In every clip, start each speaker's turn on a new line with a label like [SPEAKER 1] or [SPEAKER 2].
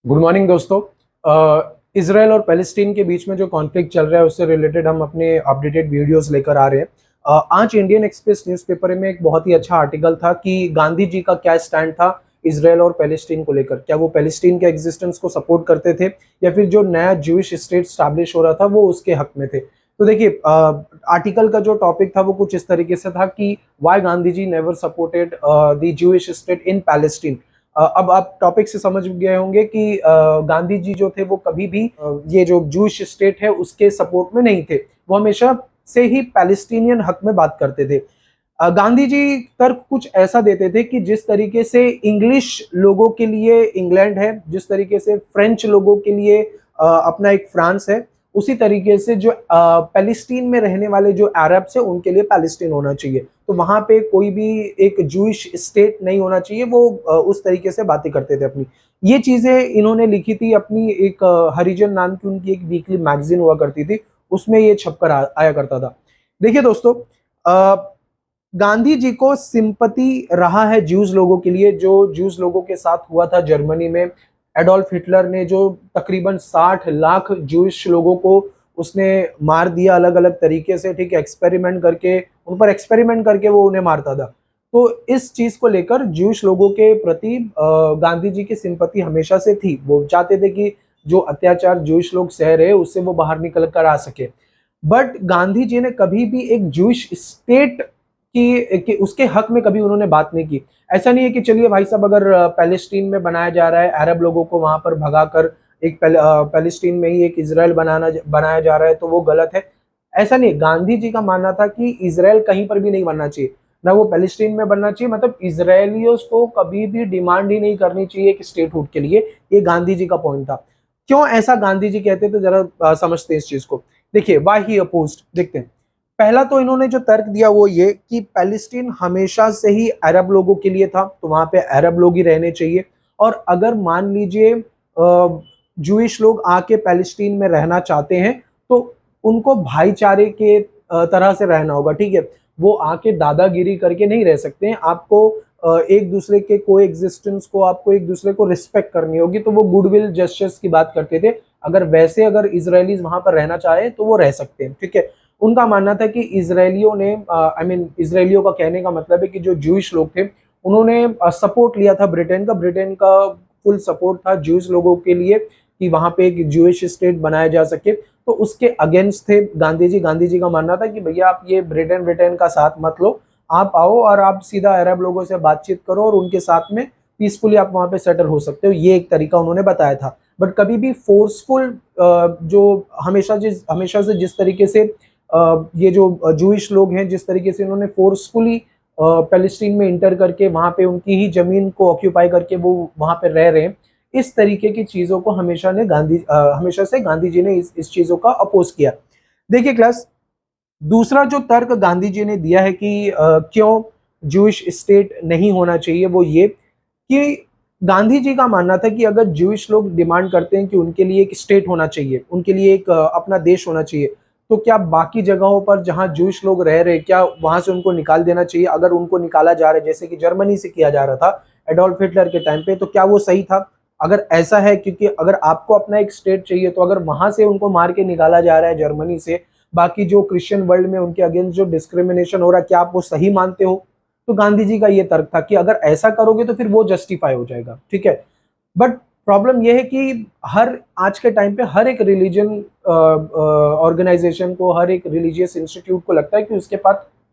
[SPEAKER 1] Good morning दोस्तों। Israel और Palestine के बीच में जो कॉन्फ्लिक्ट चल रहा है उससे रिलेटेड हम अपने अपडेटेड वीडियोस लेकर आ रहे हैं। आज इंडियन एक्सप्रेस न्यूज़पेपर में एक बहुत ही अच्छा आर्टिकल था कि गांधी जी का क्या स्टैंड था इसराइल और पैलेस्टीन को लेकर। क्या वो पैलेस्टीन के एग्जिस्टेंस को सपोर्ट करते थे या फिर जो नया ज्यूइश स्टेट स्टैब्लिश हो रहा था वो उसके हक में थे। तो देखिए, आर्टिकल का जो टॉपिक था वो कुछ इस तरीके से था कि why Gandhi ji never supported the Jewish state in Palestine. अब आप टॉपिक से समझ गए होंगे कि गांधी जी जो थे वो कभी भी ये जो जूश स्टेट है उसके सपोर्ट में नहीं थे। वो हमेशा से ही पैलेस्टीनियन हक में बात करते थे। गांधी जी तर्क कुछ ऐसा देते थे कि जिस तरीके से इंग्लिश लोगों के लिए इंग्लैंड है, जिस तरीके से फ्रेंच लोगों के लिए अपना एक फ्रांस है, उसी तरीके से जो पैलेस्टीन में रहने वाले जो अरब्स है उनके लिए पैलेस्टीन होना चाहिए। तो वहां पे कोई भी एक जूइश स्टेट नहीं होना चाहिए। वो उस तरीके से बातें करते थे अपनी। ये चीजें इन्होंने लिखी थी अपनी एक हरिजन नाम की उनकी एक वीकली मैगजीन हुआ करती थी, उसमें ये छपकर आया करता था। देखिए दोस्तों, गांधी जी को सिंपैथी रहा है ज्यूज लोगों के लिए, जो ज्यूज लोगों के साथ हुआ था जर्मनी में। एडोल्फ हिटलर ने जो तकरीबन 60 लाख ज्यूइश लोगों को उसने मार दिया अलग अलग तरीके से, ठीक है, एक्सपेरिमेंट करके, उन पर एक्सपेरिमेंट करके वो उन्हें मारता था। तो इस चीज को लेकर ज्यूइश लोगों के प्रति गांधी जी की सिंपैथी हमेशा से थी। वो चाहते थे कि जो अत्याचार ज्यूइश लोग सह रहे उससे वो बाहर निकल कर आ सके। बट गांधी जी ने कभी भी एक ज्यूइश स्टेट कि उसके हक में कभी उन्होंने बात नहीं की। ऐसा नहीं है कि चलिए भाई साहब, अगर पैलेस्टीन में बनाया जा रहा है, अरब लोगों को वहां पर भगाकर एक पैलेस्टीन में ही एक इसराइल बनाया जा रहा है तो वो गलत है। ऐसा नहीं। गांधी जी का मानना था कि इसराइल कहीं पर भी नहीं बनना चाहिए, ना वो पैलेस्टीन में बनना चाहिए। मतलब इसराइलियों को कभी भी डिमांड ही नहीं करनी चाहिए एक स्टेटहुड के लिए। ये गांधी जी का पॉइंट था। क्यों ऐसा गांधी जी कहते थे, जरा समझते हैं इस चीज को। देखिए, वाई ही अपोज्ड, देखते हैं। पहला तो इन्होंने जो तर्क दिया वो ये कि पैलेस्टीन हमेशा से ही अरब लोगों के लिए था, तो वहां पे अरब लोग ही रहने चाहिए। और अगर मान लीजिए जूइश लोग आके पैलेस्टीन में रहना चाहते हैं तो उनको भाईचारे के तरह से रहना होगा, ठीक है। वो आके दादागिरी करके नहीं रह सकते हैं। आपको एक दूसरे के को एग्जिस्टेंस को, आपको एक दूसरे को रिस्पेक्ट करनी होगी। तो वो गुडविल जेस्चर्स की बात करते थे। अगर इजरायलीज वहां पर रहना चाहे तो वो रह सकते हैं, ठीक है। उनका मानना था कि इजरायलियों ने इजरायलियों का कहने का मतलब है कि जो ज्यूइश लोग थे उन्होंने सपोर्ट लिया था ब्रिटेन का फुल सपोर्ट था ज्यूइश लोगों के लिए कि वहां पे एक ज्यूइश स्टेट बनाया जा सके। तो उसके अगेंस्ट थे गांधी जी का मानना था कि भैया आप ये ब्रिटेन का साथ मत लो, आप आओ और आप सीधा अरब लोगों से बातचीत करो और उनके साथ में पीसफुली आप वहां पे सेटल हो सकते हो। ये एक तरीका उन्होंने बताया था। बट कभी भी फोर्सफुल, जो हमेशा से जिस तरीके से ये जो जूइश लोग हैं, जिस तरीके से इन्होंने फोर्सफुली पैलेस्टीन में इंटर करके वहां पे उनकी ही जमीन को ऑक्यूपाई करके वो वहां पे रह रहे हैं, इस तरीके की चीजों को हमेशा से गांधी जी ने इस चीजों का अपोज किया। देखिए क्लास, दूसरा जो तर्क गांधी जी ने दिया है कि क्यों जूइश स्टेट नहीं होना चाहिए, वो ये कि गांधी जी का मानना था कि अगर जूइश लोग डिमांड करते हैं कि उनके लिए एक स्टेट होना चाहिए, उनके लिए एक अपना देश होना चाहिए, तो क्या बाकी जगहों पर जहां जूइश लोग रह रहे, क्या वहां से उनको निकाल देना चाहिए? अगर उनको निकाला जा रहा है जैसे कि जर्मनी से किया जा रहा था एडोल्फ हिटलर के टाइम पे, तो क्या वो सही था? अगर ऐसा है, क्योंकि अगर आपको अपना एक स्टेट चाहिए तो अगर वहां से उनको मार के निकाला जा रहा है जर्मनी से, बाकी जो क्रिश्चियन वर्ल्ड में उनके अगेंस्ट जो डिस्क्रिमिनेशन हो रहा है, क्या आप वो सही मानते हो? तो गांधी जी का ये तर्क था कि अगर ऐसा करोगे तो फिर वो जस्टिफाई हो जाएगा, ठीक है। बट प्रॉब्लम यह है कि आज के टाइम पे हर एक रिलीजन ऑर्गेनाइजेशन को, हर एक रिलीजियस इंस्टीट्यूट को लगता है कि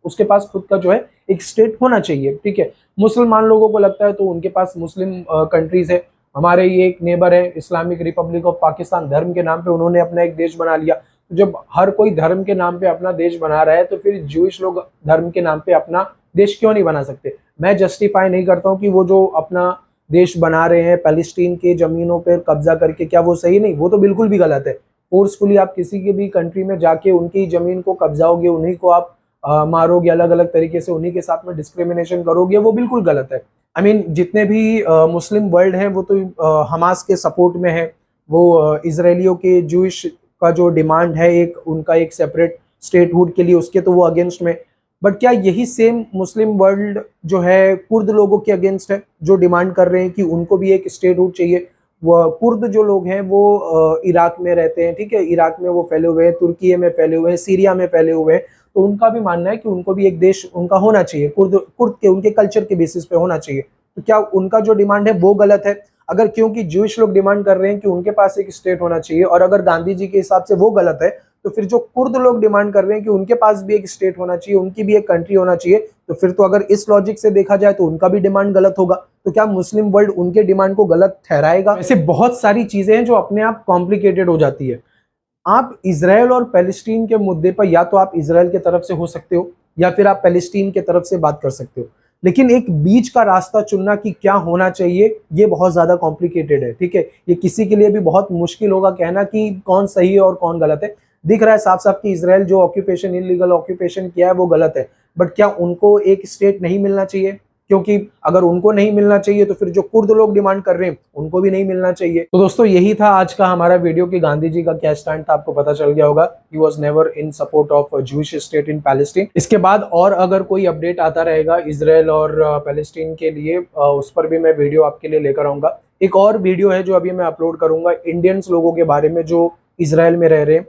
[SPEAKER 1] उसके पास खुद का जो है एक स्टेट होना चाहिए, ठीक है। मुसलमान लोगों को लगता है तो उनके पास मुस्लिम कंट्रीज है। हमारे ये एक नेबर है इस्लामिक रिपब्लिक ऑफ पाकिस्तान, धर्म के नाम पे उन्होंने अपना एक देश बना लिया। तो जब हर कोई धर्म के नाम पे अपना देश बना रहा है तो फिर ज्यूइश लोग धर्म के नाम पे अपना देश क्यों नहीं बना सकते? मैं जस्टिफाई नहीं करता हूँ कि वो जो अपना देश बना रहे हैं पैलेस्टीन के जमीनों पर कब्जा करके, क्या वो सही नहीं? वो तो बिल्कुल भी गलत है। फोर्सफुली आप किसी की भी कंट्री में जाके उनकी जमीन को कब्जाओगे, उन्हीं को आप मारोगे, अलग अलग तरीके से उन्हीं के साथ में डिस्क्रिमिनेशन करोगे, वो बिल्कुल गलत है। जितने भी मुस्लिम वर्ल्ड हैं वो तो हमास के सपोर्ट में है। वो इसराइलियों के जूइश का जो डिमांड है एक उनका एक सेपरेट स्टेटहुड के लिए, उसके तो वो अगेंस्ट में। बट क्या यही सेम मुस्लिम वर्ल्ड जो है कुर्द लोगों के अगेंस्ट है, जो डिमांड कर रहे हैं कि उनको भी एक स्टेटहुड चाहिए? वो कुर्द जो लोग हैं वो इराक में रहते हैं, ठीक है, इराक में वो फैले हुए हैं, तुर्की में फैले हुए हैं, सीरिया में फैले हुए हैं। तो उनका भी मानना है कि उनको भी एक देश उनका होना चाहिए, कुर्द कुर्द के उनके कल्चर के बेसिस पे होना चाहिए। तो क्या उनका जो डिमांड है वो गलत है? अगर क्योंकि ज्यूइश लोग डिमांड कर रहे हैं कि उनके पास एक स्टेट होना चाहिए, और अगर गांधी जी के हिसाब से वो गलत है, तो फिर जो कुर्द लोग डिमांड कर रहे हैं कि उनके पास भी एक स्टेट होना चाहिए, उनकी भी एक कंट्री होना चाहिए, तो फिर तो अगर इस लॉजिक से देखा जाए तो उनका भी डिमांड गलत होगा। तो क्या मुस्लिम वर्ल्ड उनके डिमांड को गलत ठहराएगा? ऐसे बहुत सारी चीजें हैं जो अपने आप कॉम्प्लिकेटेड हो जाती है। आप इसराइल और पैलेस्टीन के मुद्दे पर या तो आप इसराइल की तरफ से हो सकते हो, या फिर आप पैलेस्टीन की तरफ से बात कर सकते हो, लेकिन एक बीच का रास्ता चुनना कि क्या होना चाहिए, ये बहुत ज्यादा कॉम्प्लिकेटेड है, ठीक है। ये किसी के लिए भी बहुत मुश्किल होगा कहना कि कौन सही है और कौन गलत है। दिख रहा है साफ साफ कि इसराइल जो ऑक्यूपेशन, इलीगल ऑक्यूपेशन किया है वो गलत है, बट क्या उनको एक स्टेट नहीं मिलना चाहिए? क्योंकि अगर उनको नहीं मिलना चाहिए तो फिर जो कुर्द लोग डिमांड कर रहे हैं उनको भी नहीं मिलना चाहिए। तो दोस्तों यही था आज का हमारा वीडियो कि गांधी जी का क्या स्टैंड था, आपको पता चल गया होगा। He was never in support of Jewish state in Palestine. इसके बाद और अगर कोई अपडेट आता रहेगा इसराइल और पैलेस्टीन के लिए, उस पर भी मैं वीडियो आपके लिए लेकर आऊंगा। एक और वीडियो है जो अभी मैं अपलोड करूंगा इंडियंस लोगों के बारे में जो इसराइल में रह रहे हैं,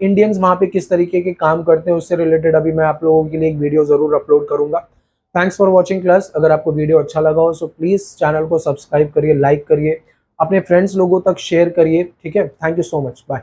[SPEAKER 1] इंडियंस वहां पे किस तरीके के काम करते हैं, उससे रिलेटेड अभी मैं आप लोगों के लिए एक वीडियो जरूर अपलोड करूंगा। Thanks for watching class. अगर आपको वीडियो अच्छा लगा हो तो प्लीज़ चैनल को सब्सक्राइब करिए, लाइक करिए, अपने फ्रेंड्स लोगों तक शेयर करिए, ठीक है। Thank you so much, bye.